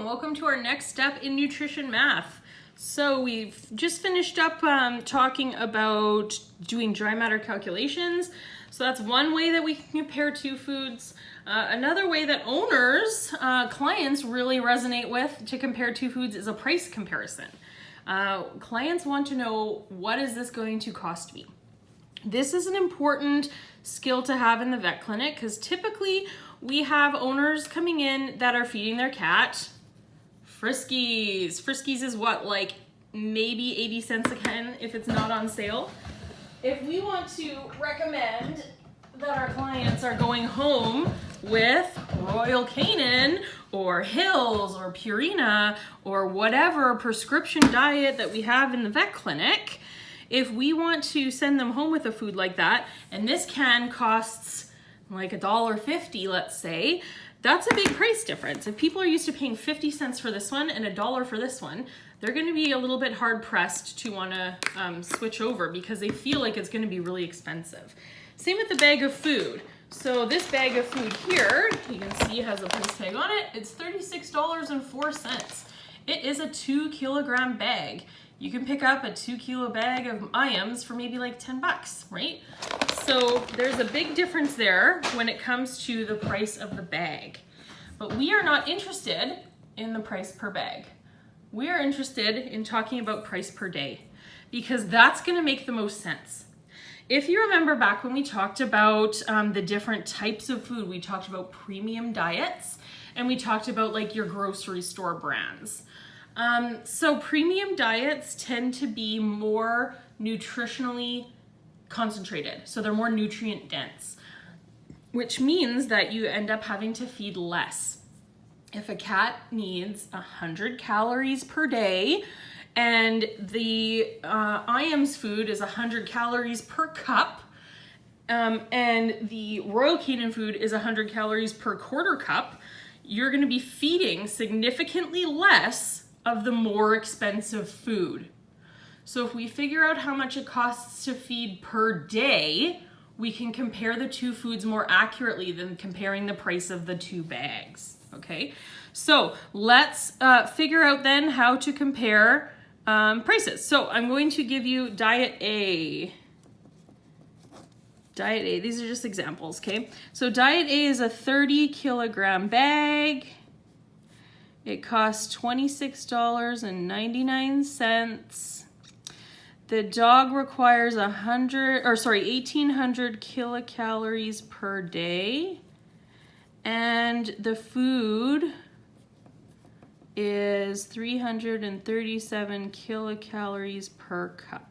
and welcome to our next step in nutrition math. So we've just finished up talking about doing dry matter calculations. So that's one way that we can compare two foods. Another way that owners, clients really resonate with to compare two foods is a price comparison. Clients want to know, what is this going to cost me? This is an important skill to have in the vet clinic because typically we have owners coming in that are feeding their cat Friskies. Friskies is what, like maybe 80 cents a can if it's not on sale. If we want to recommend that our clients are going home with Royal Canin or Hills or Purina or whatever prescription diet that we have in the vet clinic, if we want to send them home with a food like that, and this can costs like $1.50, let's say, that's a big price difference. If people are used to paying 50 cents for this one and $1 for this one, they're going to be a little bit hard pressed to want to switch over because they feel like it's going to be really expensive. Same with the bag of food. So this bag of food here, you can see has a price tag on it. It's $36.04. It is a 2 kilogram bag. You can pick up a 2 kilo bag of IAMs for maybe like 10 bucks, right? So there's a big difference there when it comes to the price of the bag. But we are not interested in the price per bag. We are interested in talking about price per day because that's going to make the most sense. If you remember back when we talked about the different types of food, we talked about premium diets and we talked about like your grocery store brands. So premium diets tend to be more nutritionally concentrated. So they're more nutrient dense, which means that you end up having to feed less. If a cat needs 100 calories per day and the IAMS food is 100 calories per cup, and the Royal Canin food is 100 calories per quarter cup, you're going to be feeding significantly less of the more expensive food. So if we figure out how much it costs to feed per day, we can compare the two foods more accurately than comparing the price of the two bags, okay? So let's figure out then how to compare prices. So I'm going to give you Diet A. Diet A, these are just examples, okay? So Diet A is a 30 kilogram bag. It costs $26.99. The dog requires 1,800 kilocalories per day. And the food is 337 kilocalories per cup.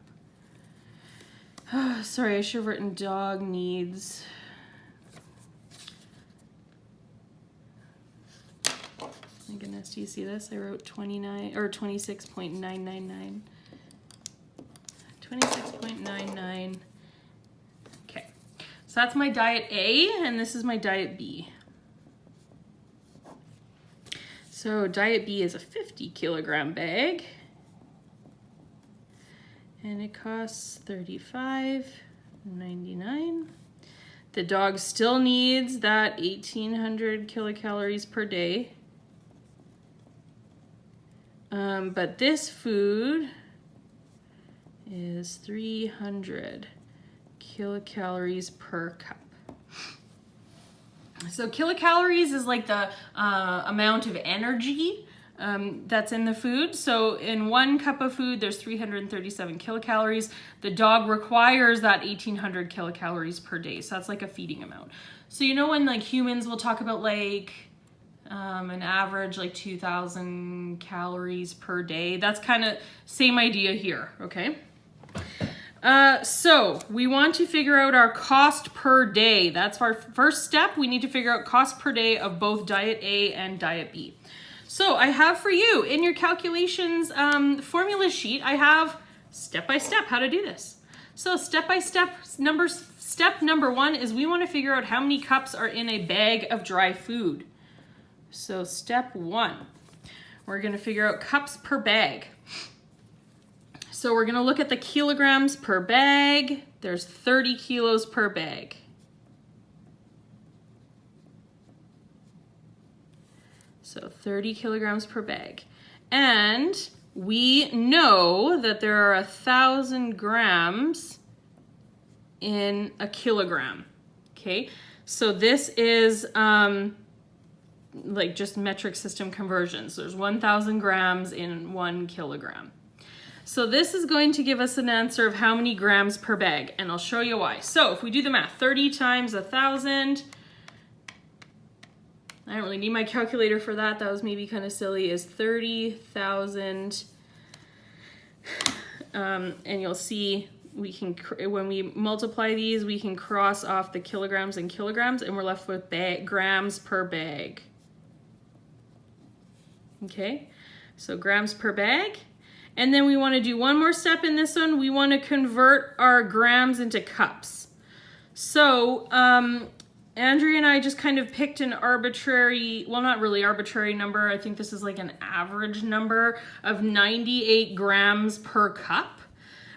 Sorry, I should have written dog needs. My goodness, do you see this? I wrote 29 or 26.999. 26.99. Okay, so that's my Diet A, and this is my Diet B. So Diet B is a 50 kilogram bag, and it costs $35.99. The dog still needs that 1,800 kilocalories per day. But this food is 300 kilocalories per cup. So kilocalories is like the amount of energy that's in the food. So in 1 cup of food, there's 337 kilocalories. The dog requires that 1,800 kilocalories per day. So that's like a feeding amount. So you know when like humans will talk about like an average like 2,000 calories per day. That's kind of same idea here, okay? So we want to figure out our cost per day. That's our first step. We need to figure out cost per day of both Diet A and Diet B. So I have for you in your calculations formula sheet, I have step-by-step how to do this. So step-by-step step number 1 is we want to figure out how many cups are in a bag of dry food. So step 1, we're going to figure out cups per bag. So we're going to look at the kilograms per bag. There's 30 kilos per bag. So 30 kilograms per bag. And we know that there are 1,000 grams in a kilogram. Okay, so this is like just metric system conversions. There's 1,000 grams in 1 kilogram. So this is going to give us an answer of how many grams per bag, and I'll show you why. So if we do the math, 30 times 1,000, I don't really need my calculator for that. That was maybe kind of silly, is 30,000. And you'll see we can, when we multiply these, we can cross off the kilograms and kilograms, and we're left with grams per bag. Okay, so grams per bag. And then we want to do one more step in this one. We want to convert our grams into cups. So Andrea and I just kind of picked an arbitrary, well, not really arbitrary number. I think this is like an average number of 98 grams per cup.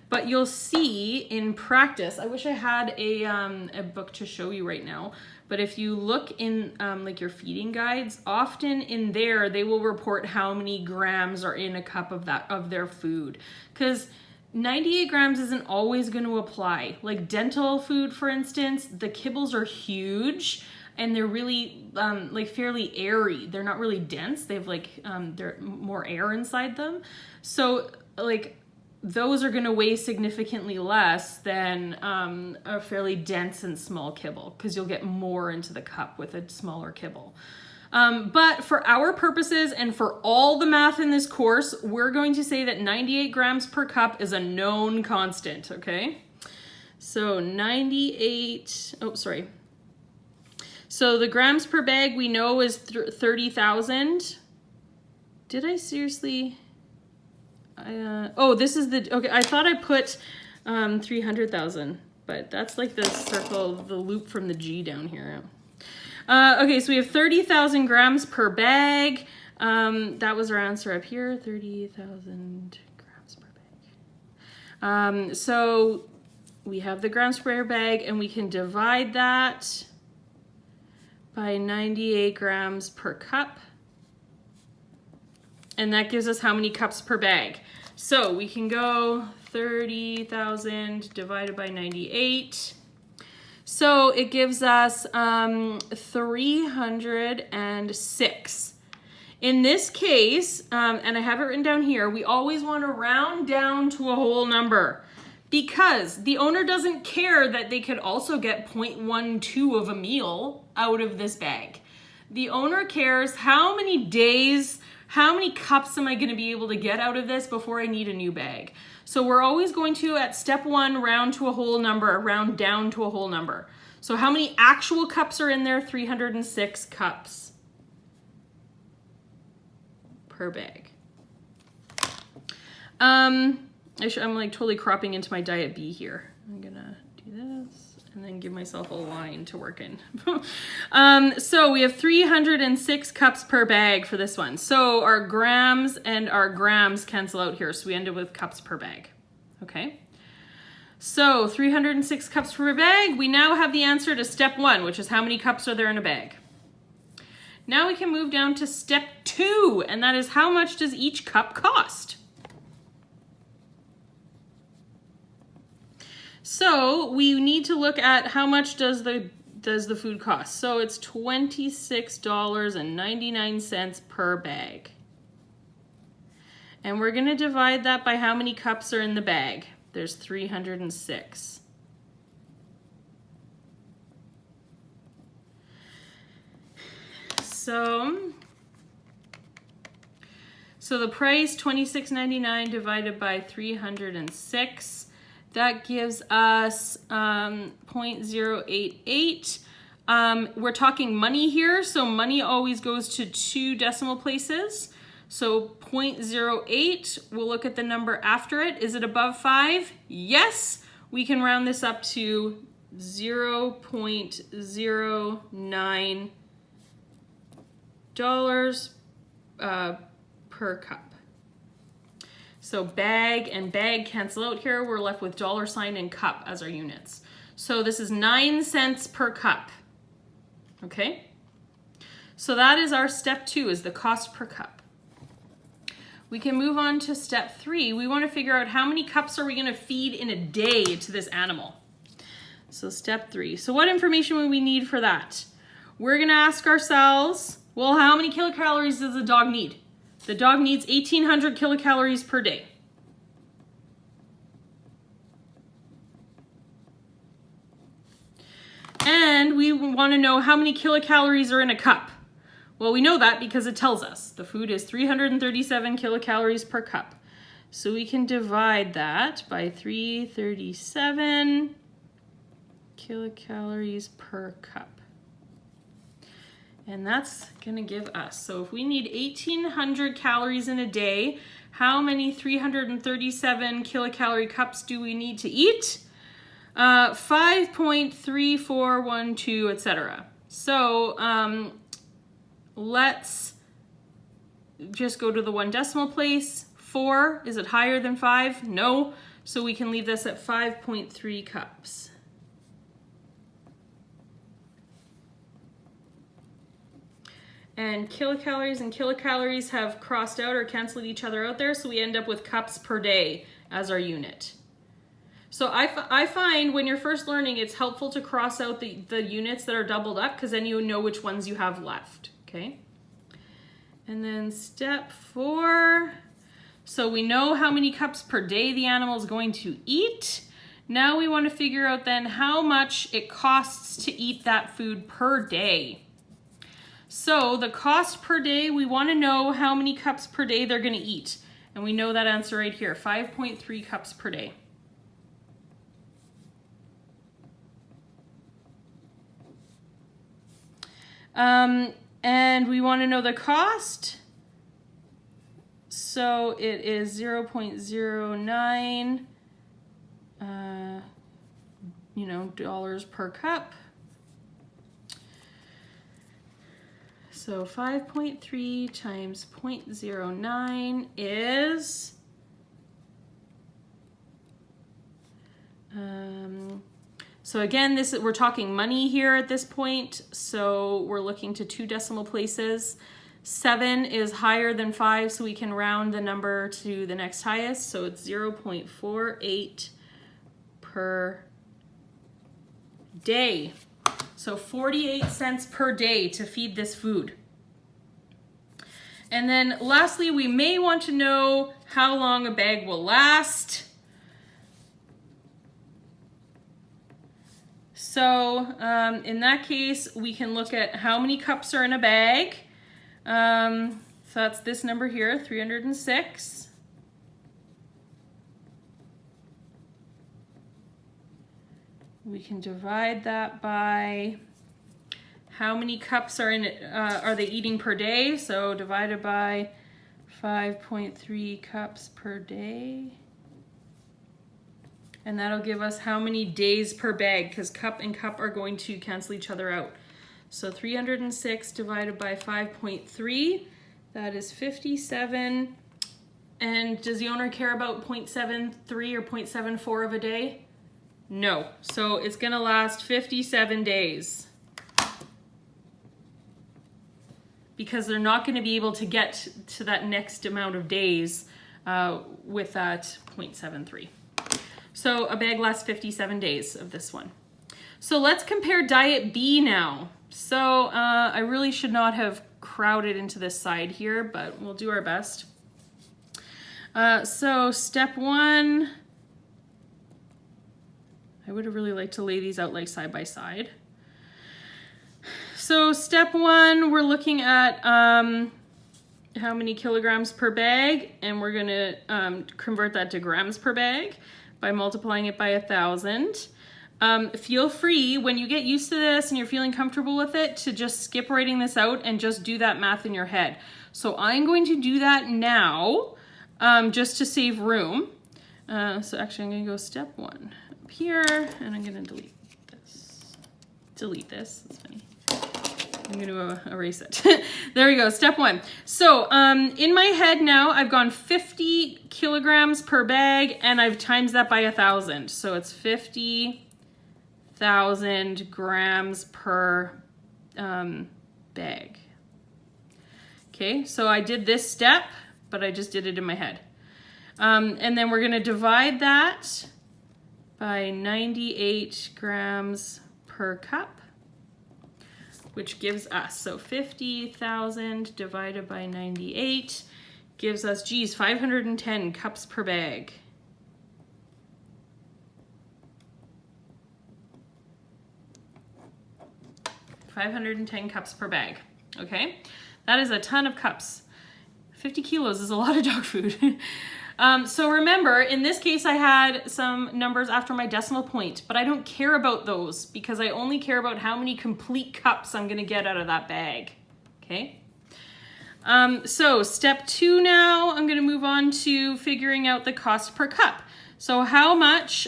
But you'll see in practice, I wish I had a book to show you right now, but if you look in like your feeding guides, often in there they will report how many grams are in a cup of their food. Because 98 grams isn't always going to apply. Like dental food, for instance, the kibbles are huge and they're really like fairly airy. They're not really dense. They have like they're more air inside them. So like those are going to weigh significantly less than a fairly dense and small kibble, because you'll get more into the cup with a smaller kibble. But for our purposes and for all the math in this course, we're going to say that 98 grams per cup is a known constant, okay? So 98, oh, sorry. So the grams per bag we know is 30,000. Did I seriously? Oh, this is the, okay, I thought I put 300,000, but that's like the circle, the loop from the G down here. Okay, so we have 30,000 grams per bag. That was our answer up here, 30,000 grams per bag. So we have the grams per bag, and we can divide that by 98 grams per cup. And that gives us how many cups per bag. So we can go 30,000 divided by 98. So it gives us 306. In this case, and I have it written down here, we always want to round down to a whole number, because the owner doesn't care that they could also get 0.12 of a meal out of this bag. The owner cares how many days, how many cups am I going to be able to get out of this before I need a new bag? So we're always going to, at step one, round to a whole number, round down to a whole number. So how many actual cups are in there? 306 cups per bag. I'm like totally cropping into my diet B here. I'm gonna do this and then give myself a line to work in. So we have 306 cups per bag for this one. So our grams and our grams cancel out here. So we end up with cups per bag, okay? So 306 cups per bag. We now have the answer to step one, which is how many cups are there in a bag. Now we can move down to step two, and that is how much does each cup cost? So we need to look at how much does the food cost. So it's $26.99 per bag. And we're going to divide that by how many cups are in the bag. There's 306. So the price, $26.99 divided by 306. That gives us 0.088. We're talking money here, so money always goes to 2 decimal places. So 0.08, we'll look at the number after it. Is it above 5? Yes. We can round this up to 0.09 dollars per cup. So bag and bag cancel out here. We're left with $ and cup as our units. So this is 9 cents per cup. Okay? So that is our step 2, is the cost per cup. We can move on to step 3. We want to figure out how many cups are we going to feed in a day to this animal. So step 3. So what information would we need for that? We're going to ask ourselves, well, how many kilocalories does the dog need? The dog needs 1,800 kilocalories per day. And we want to know how many kilocalories are in a cup. Well, we know that because it tells us. The food is 337 kilocalories per cup. So we can divide that by 337 kilocalories per cup. And that's going to give us, so if we need 1,800 calories in a day, how many 337 kilocalorie cups do we need to eat? 5.3412, etc. So let's just go to the 1 decimal place. 4, is it higher than 5? No. So we can leave this at 5.3 cups. And kilocalories have crossed out or canceled each other out there, so we end up with cups per day as our unit. So I find when you're first learning, it's helpful to cross out the units that are doubled up, because then you know which ones you have left, okay? And then step 4, so we know how many cups per day the animal is going to eat. Now we want to figure out then how much it costs to eat that food per day. So the cost per day, we want to know how many cups per day they're going to eat. And we know that answer right here, 5.3 cups per day. And we want to know the cost. So it is 0.09 dollars per cup. So 5.3 times 0.09 is so again, we're talking money here at this point, so we're looking to 2 decimal places. 7 is higher than 5, so we can round the number to the next highest, so it's 0.48 per day. So 48 cents per day to feed this food. And then lastly, we may want to know how long a bag will last. So in that case, we can look at how many cups are in a bag. So that's this number here, 306. We can divide that by how many cups are they eating per day? So divided by 5.3 cups per day. And that'll give us how many days per bag, because cup and cup are going to cancel each other out. So 306 divided by 5.3, that is 57. And does the owner care about 0.73 or 0.74 of a day? No. So it's going to last 57 days. Because they're not going to be able to get to that next amount of days with that 0.73. So a bag lasts 57 days of this one. So let's compare diet B now. So I really should not have crowded into this side here, but we'll do our best. So step 1, I would have really liked to lay these out like side by side. So step 1, we're looking at how many kilograms per bag, and we're going to convert that to grams per bag by multiplying it by 1,000. Feel free, when you get used to this and you're feeling comfortable with it, to just skip writing this out and just do that math in your head. So I'm going to do that now, just to save room. So actually I'm going to go step 1 up here, and I'm going to delete this. That's funny. I'm going to erase it. There we go, step 1. So in my head now, I've gone 50 kilograms per bag, and I've times that by 1,000. So it's 50,000 grams per bag. Okay, so I did this step, but I just did it in my head. And then we're gonna divide that by 98 grams per cup, which gives us, so 50,000 divided by 98 gives us, geez, 510 cups per bag. $510 cups per bag, okay? That is a ton of cups. 50 kilos is a lot of dog food. So remember, in this case, I had some numbers after my decimal point, but I don't care about those because I only care about how many complete cups I'm gonna get out of that bag, okay? So step 2 now, I'm gonna move on to figuring out the cost per cup. So how much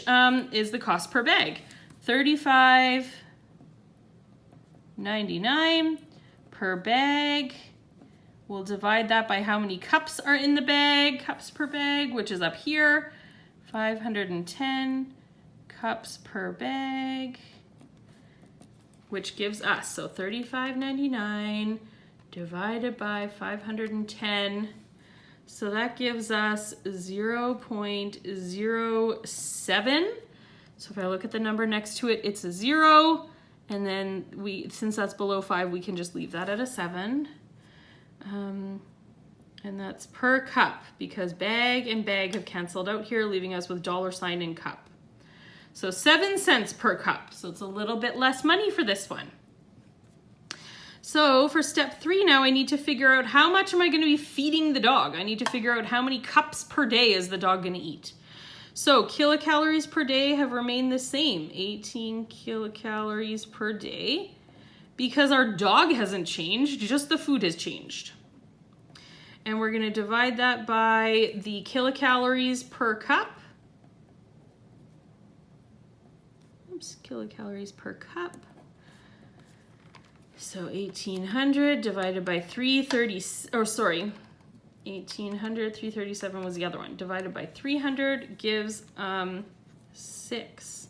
is the cost per bag? $35.99 per bag. We'll divide that by how many cups are in the bag, cups per bag, which is up here. 510 cups per bag, which gives us, so $35.99 divided by 510. So that gives us 0.07. So if I look at the number next to it, it's a 0. And then since that's below 5, we can just leave that at a 7. And that's per cup because bag and bag have canceled out here, leaving us with $ and cup. So 7 cents per cup. So it's a little bit less money for this one. So for step 3 now, I need to figure out how much am I going to be feeding the dog. I need to figure out how many cups per day is the dog going to eat. So kilocalories per day have remained the same, 18 kilocalories per day, because our dog hasn't changed, just the food has changed. And we're gonna divide that by the kilocalories per cup. Oops, kilocalories per cup. So 1800 divided by 337 was the other one. Divided by 300 gives 6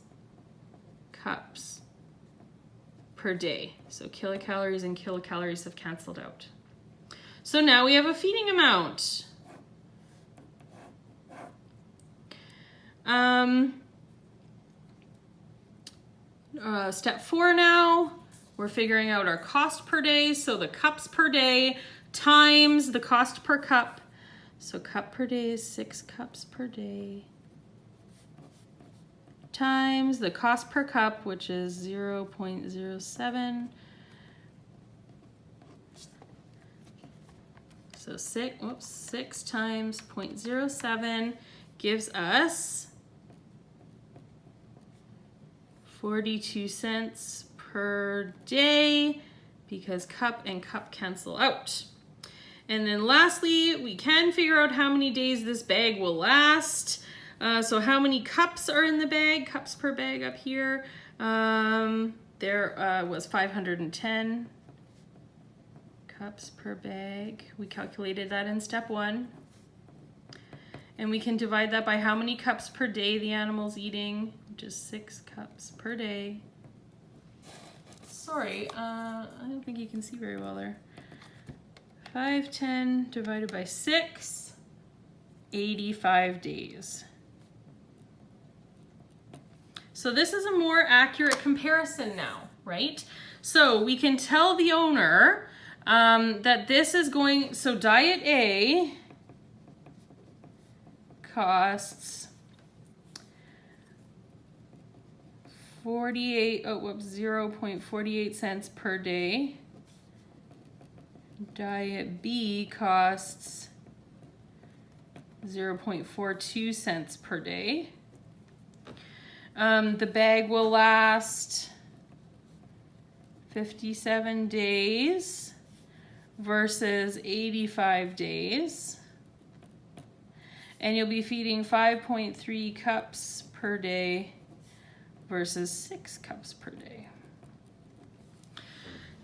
cups per day. So kilocalories and kilocalories have canceled out. So now we have a feeding amount. Step 4 now, we're figuring out our cost per day. So the cups per day times the cost per cup. So cup per day is 6 cups per day times the cost per cup, which is 0.07. So 6 times 0.07 gives us 42 cents per day because cup and cup cancel out. And then lastly, we can figure out how many days this bag will last. So how many cups are in the bag, cups per bag up here. There was 510 cups per bag. We calculated that in step 1. And we can divide that by how many cups per day the animal's eating, which is 6 cups per day. Sorry, I don't think you can see very well there. 510 divided by 6, 85 days. So this is a more accurate comparison now, right? So we can tell the owner that this is going, so diet A costs 0.48 cents per day. Diet B costs 0.42 cents per day. The bag will last 57 days versus 85 days. And you'll be feeding 5.3 cups per day versus 6 cups per day.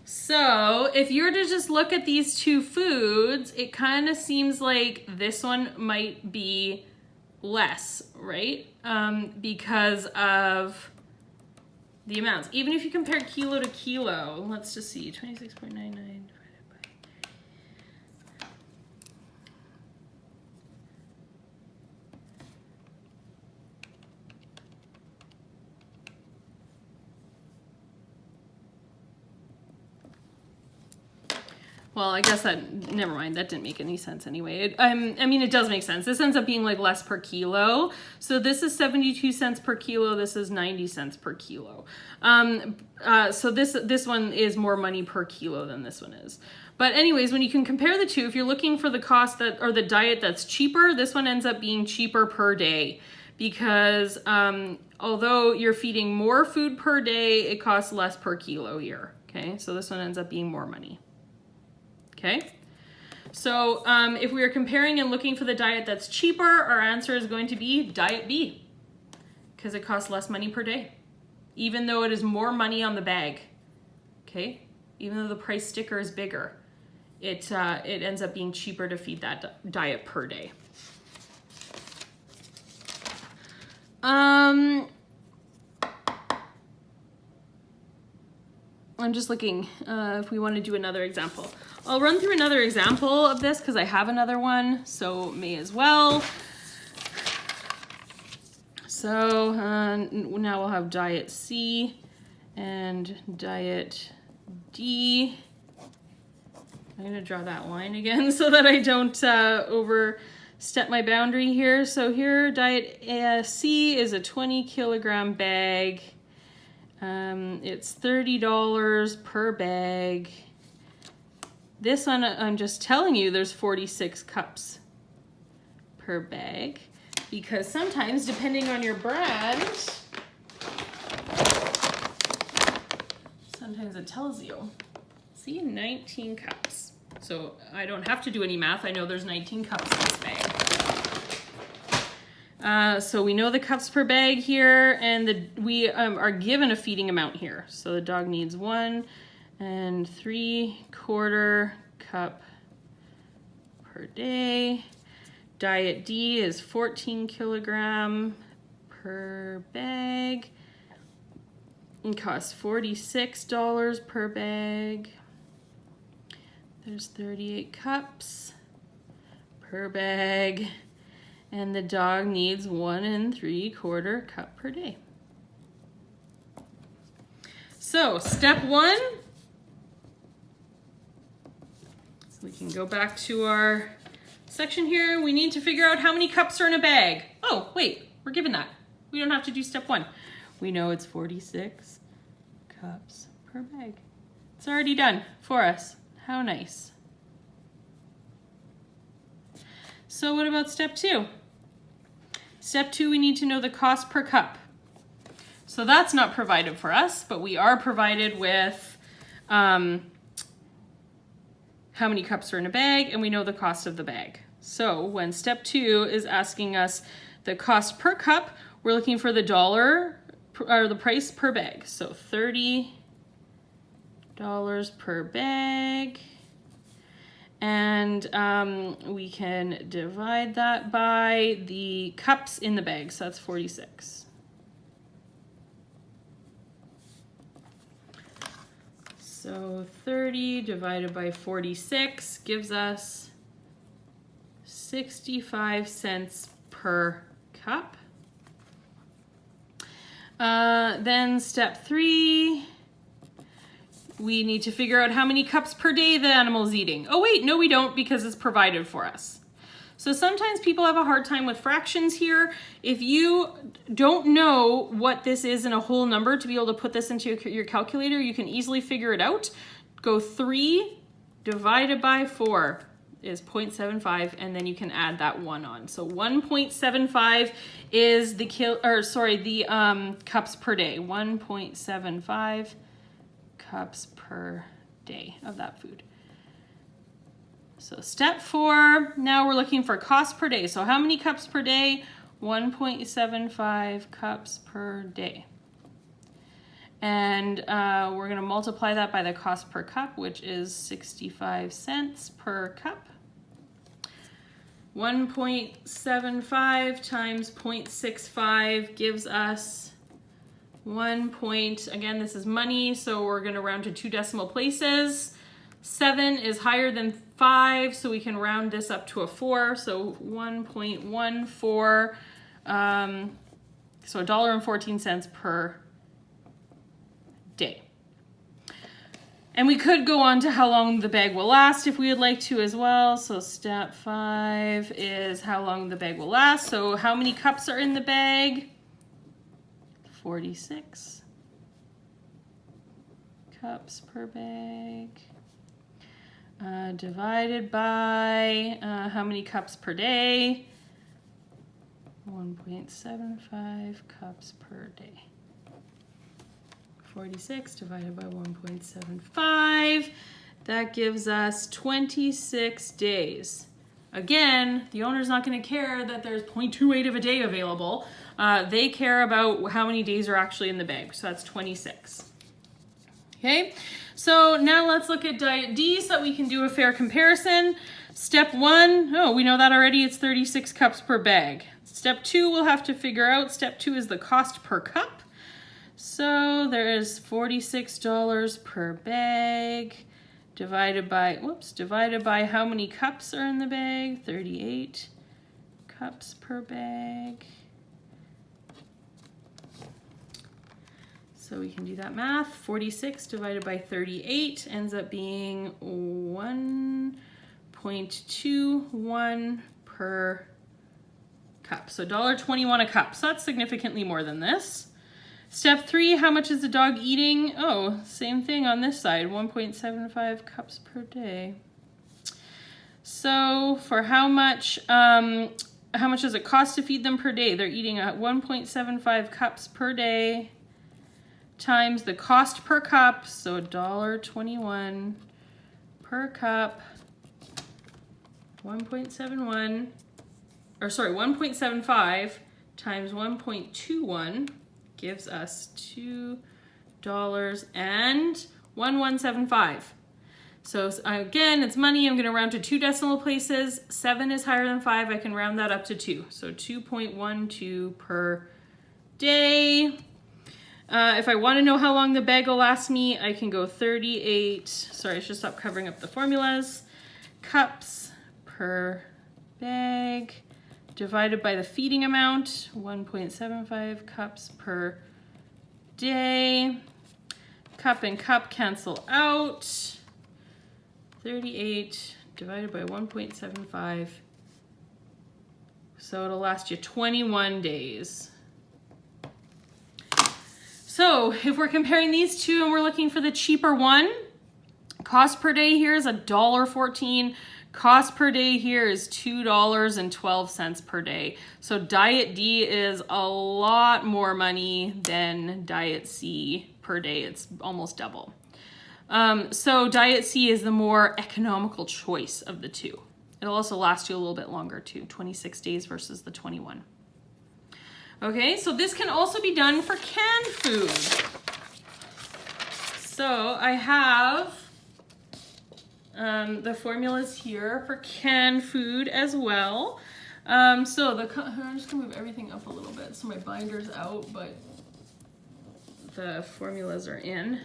So if you were to just look at these two foods, it kind of seems like this one might be less, right? Because of the amounts. Even if you compare kilo to kilo, let's just see, 26.99 divided by Well, I guess never mind, that didn't make any sense anyway. I mean, it does make sense. This ends up being like less per kilo. So this is 72 cents per kilo. This is 90 cents per kilo. So this one is more money per kilo than this one is. But anyways, when you can compare the two, if you're looking for the cost or the diet that's cheaper, this one ends up being cheaper per day because although you're feeding more food per day, it costs less per kilo here. Okay, so this one ends up being more money. Okay, so if we are comparing and looking for the diet that's cheaper, our answer is going to be diet B because it costs less money per day, even though it is more money on the bag. Okay, even though the price sticker is bigger, it ends up being cheaper to feed that diet per day. I'm just looking if we want to do another example. I'll run through another example of this because I have another one, so may as well. So now we'll have diet C and diet D. I'm going to draw that line again so that I don't overstep my boundary here. So here, diet C is a 20 kilogram bag. It's $30 per bag. This one, I'm just telling you, there's 46 cups per bag because sometimes, depending on your brand, sometimes it tells you. See, 19 cups. So I don't have to do any math. I know there's 19 cups in this bag. So we know the cups per bag here, and we are given a feeding amount here. So the dog needs 1 3/4 cup per day. Diet D is 14 kilogram per bag. It costs $46 per bag. There's 38 cups per bag. And the dog needs 1 3/4 cup per day. So step 1, we can go back to our section here. We need to figure out how many cups are in a bag. Oh, wait, we're given that. We don't have to do step 1. We know it's 46 cups per bag. It's already done for us. How nice. So what about step 2? Step 2, we need to know the cost per cup. So that's not provided for us, but we are provided with how many cups are in a bag, and we know the cost of the bag. So when step 2 is asking us the cost per cup, we're looking for the dollar or the price per bag. So $30 per bag. And we can divide that by the cups in the bag. So that's 46. So 30 divided by 46 gives us 65 cents per cup. Then step 3, we need to figure out how many cups per day the animal's eating. Oh wait, no we don't, because it's provided for us. So sometimes people have a hard time with fractions here. If you don't know what this is in a whole number to be able to put this into your calculator, you can easily figure it out. Go 3 divided by 4 is 0.75, and then you can add that 1 on. So 1.75 is the cups per day. 1.75 cups per day of that food. So step 4, now we're looking for cost per day. So how many cups per day? 1.75 cups per day. And we're going to multiply that by the cost per cup, which is 65 cents per cup. 1.75 times 0.65 gives us again, this is money, so we're going to round to 2 decimal places. 7 is higher than 5, so we can round this up to a 4, so 1.14, so $1.14 per day. And we could go on to how long the bag will last if we would like to as well. So step 5 is how long the bag will last. So how many cups are in the bag? 46 cups per bag. Divided by how many cups per day? 1.75 cups per day. 46 divided by 1.75, that gives us 26 days. Again, the owner's not going to care that there's 0.28 of a day available. They care about how many days are actually in the bag, so that's 26. Okay, so now let's look at Diet D so that we can do a fair comparison. Step 1, oh, we know that already, it's 36 cups per bag. Step 2, we'll have to figure out. Step 2 is the cost per cup. So there is $46 per bag divided by how many cups are in the bag? 38 cups per bag. So we can do that math. 46 divided by 38 ends up being 1.21 per cup. So $1.21 a cup. So that's significantly more than this. Step 3, how much is the dog eating? Oh, same thing on this side, 1.75 cups per day. So for how much does it cost to feed them per day? They're eating at 1.75 cups per day times the cost per cup, so $1.21 per cup, 1.75 times 1.21 gives us $2.1175. So again, it's money. I'm going to round to 2 decimal places. 7 is higher than 5. I can round that up to 2. So 2.12 per day. If I want to know how long the bag will last me, I can go 38. Sorry, I should stop covering up the formulas. Cups per bag divided by the feeding amount, 1.75 cups per day. Cup and cup cancel out. 38 divided by 1.75. So it'll last you 21 days. So if we're comparing these two and we're looking for the cheaper one, cost per day here is $1.14. Cost per day here is $2.12 per day. So Diet D is a lot more money than Diet C per day. It's almost double. So Diet C is the more economical choice of the two. It'll also last you a little bit longer too, 26 days versus the 21. Okay, so this can also be done for canned food. So I have the formulas here for canned food as well. I'm just gonna move everything up a little bit so my binder's out, but the formulas are in.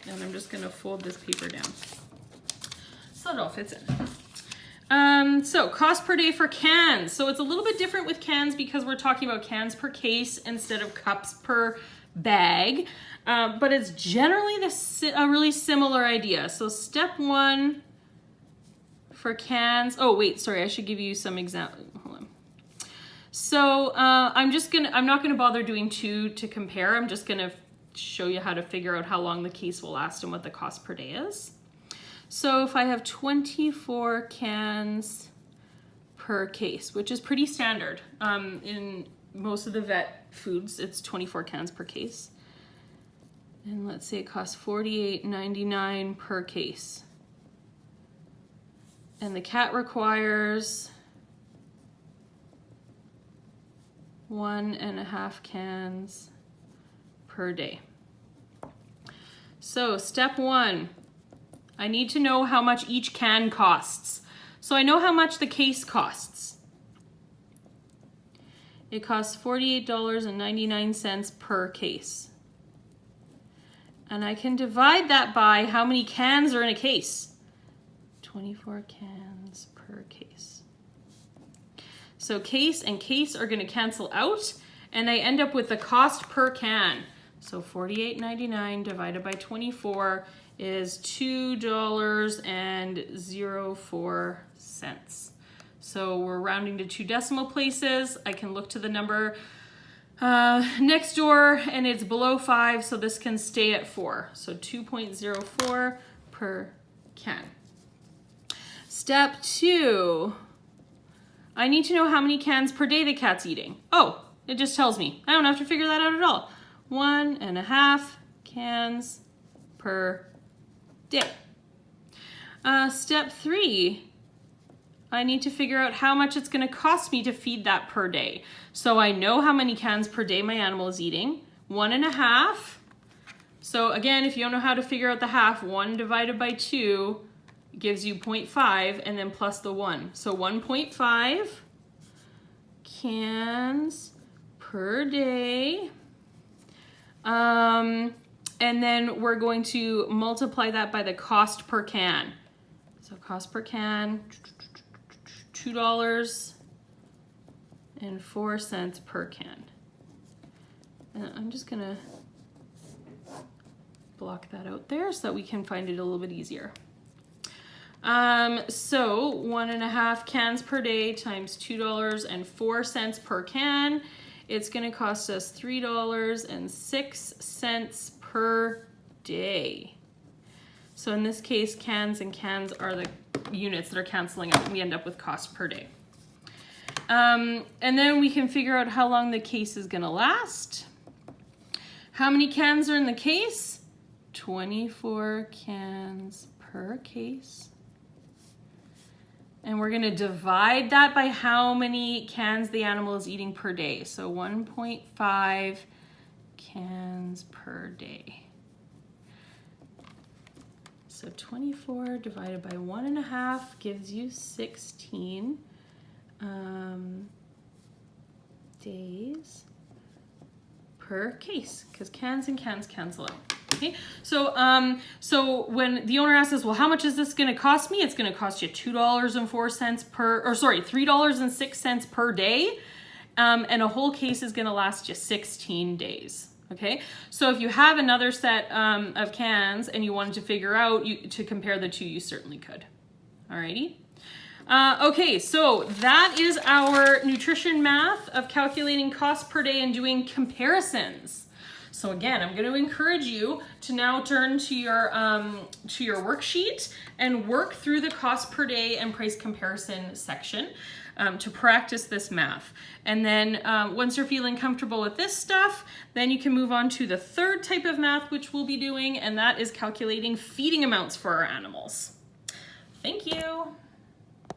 And I'm just gonna fold this paper down so it all fits in. So cost per day for cans. So it's a little bit different with cans because we're talking about cans per case instead of cups per bag. But it's generally a really similar idea. So step 1 for cans. Oh wait, sorry, I should give you some examples. Hold on. So I'm not gonna bother doing 2 to compare. I'm just gonna show you how to figure out how long the case will last and what the cost per day is. So if I have 24 cans per case, which is pretty standard. In most of the vet foods, it's 24 cans per case. And let's say it costs $48.99 per case. And the cat requires 1.5 cans per day. So step 1, I need to know how much each can costs. So I know how much the case costs. It costs $48.99 per case. And I can divide that by how many cans are in a case. 24 cans per case. So case and case are going to cancel out, and I end up with the cost per can. So $48.99 divided by 24 is $2.04. So we're rounding to 2 decimal places. I can look to the number next door and it's below 5, so this can stay at 4. So 2.04 per can. Step 2, I need to know how many cans per day the cat's eating. Oh, it just tells me. I don't have to figure that out at all. 1.5 cans per day. Step 3, I need to figure out how much it's going to cost me to feed that per day. So I know how many cans per day my animal is eating. 1.5. So again, if you don't know how to figure out the half, 1 divided by 2 gives you 0.5, and then plus the 1. So 1.5 cans per day. And then we're going to multiply that by the cost per can. So cost per can, $2.04 per can. And I'm just gonna block that out there so that we can find it a little bit easier. So 1.5 cans per day times $2.04 per can. It's gonna cost us $3.06 per day. So in this case, cans and cans are the units that are canceling out, and we end up with cost per day. And then we can figure out how long the case is gonna last. How many cans are in the case? 24 cans per case. And we're gonna divide that by how many cans the animal is eating per day. So 1.5 cans per day. So 24 divided by 1.5 gives you 16 days per case, because cans and cans cancel out. Okay, so so when the owner asks us, well, how much is this going to cost me? It's going to cost you $2.04 per, or sorry, $3.06 per day, and a whole case is going to last you 16 days. Okay, so if you have another set of cans and you wanted to figure out to compare the two, you certainly could. Alrighty. Okay, so that is our nutrition math of calculating cost per day and doing comparisons. So again, I'm going to encourage you to now turn to your worksheet and work through the cost per day and price comparison section to practice this math. And then once you're feeling comfortable with this stuff, then you can move on to the third type of math which we'll be doing, and that is calculating feeding amounts for our animals. Thank you.